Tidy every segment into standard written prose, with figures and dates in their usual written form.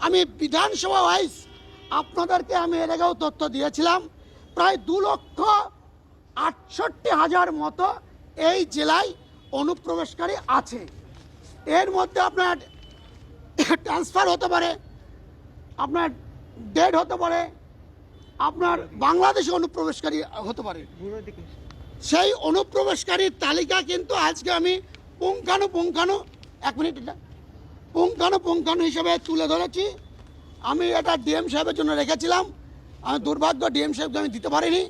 আমি বিধানসভা ওয়াইজ আপনাদেরকে আমি এর আগেও তথ্য দিয়েছিলাম, প্রায় 2,68,000 মতো এই জেলায় অনুপ্রবেশকারী আছে। এর মধ্যে আপনার ট্রান্সফার হতে পারে, আপনার ডেড হতে পারে, আপনার বাংলাদেশে অনুপ্রবেশকারী হতে পারে। সেই অনুপ্রবেশকারীর তালিকা কিন্তু আজকে আমি পুঙ্খানু হিসেবে তুলে ধরেছি। আমি এটা ডিএম সাহেবের জন্য রেখেছিলাম, আমি দুর্ভাগ্য ডিএম সাহেবকে আমি দিতে পারিনি,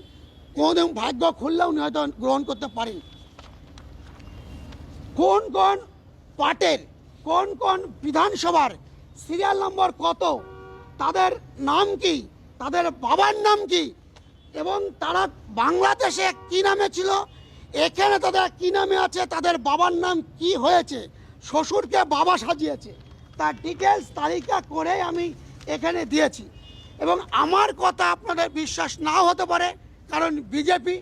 কোনোদিন ভাগ্য খুললেও উনি হয়তো গ্রহণ করতে পারেন। কোন কোন পার্টের কোন কোন বিধানসভার সিরিয়াল নম্বর কত, তাদের নাম কি, তাদের বাবার নাম কি, এবং তারা বাংলাদেশে কি নামে ছিল, এখানে তাদের কি নামে আছে, তাদের বাবার নাম কি হয়েছে, শ্বশুরকে বাবা সাজিয়েছে, তার ডিটেলস তালিকা করে আমি এখানে দিয়েছি। এবং আমার কথা আপনাদের বিশ্বাস নাও হতে পারে, কারণ বিজেপি।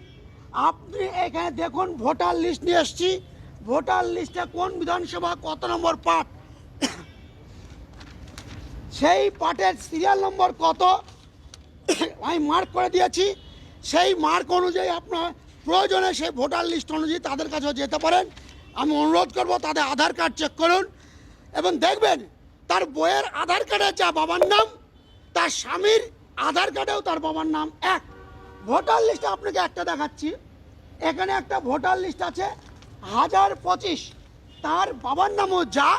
আপনি এখানে দেখুন ভোটার লিস্ট নিয়ে এসছি, ভোটার লিস্টে কোন বিধানসভা কত নম্বর পার্ট, সেই পার্টের সিরিয়াল নম্বর কত আমি মার্ক করে দিয়েছি। সেই মার্ক অনুযায়ী আপনার প্রয়োজনে সেই ভোটার লিস্ট অনুযায়ী তাদের কাছেও যেতে পারেন। আমি অনুরোধ করব তাদের আধার কার্ড চেক করুন এবং দেখবেন তার বইয়ের আধার কার্ডে যা বাবার নাম, তার স্বামীর আধার কার্ডেও তার বাবার নাম এক। ভোটার লিস্টে আপনাকে একটা দেখাচ্ছি, এখানে একটা ভোটার লিস্ট আছে 1025, তার বাবার নামও যা,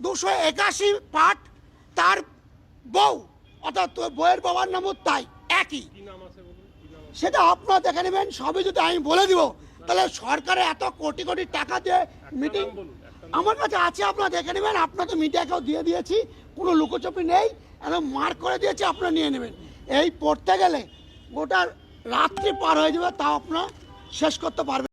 281 পার্ট তার বউ, অর্থাৎ বইয়ের বাবার নামও তাই একই। সেটা আপনারা দেখে নেবেন। সবই যদি আমি বলে দিব তাহলে সরকারে এত কোটি কোটি টাকা দিয়ে মিটিং আমার কাছে আছে, আপনারা দেখে নেবেন। আপনাকে মিডিয়াকেও দিয়ে দিয়েছি, কোনো লুকোচুপি নেই, একদম মার্ক করে দিয়েছি, আপনারা নিয়ে নেবেন। এই পড়তে গেলে গোটা রাত্রি পার হয়ে যাবে, তাও আপনারা শেষ করতে পারবেন।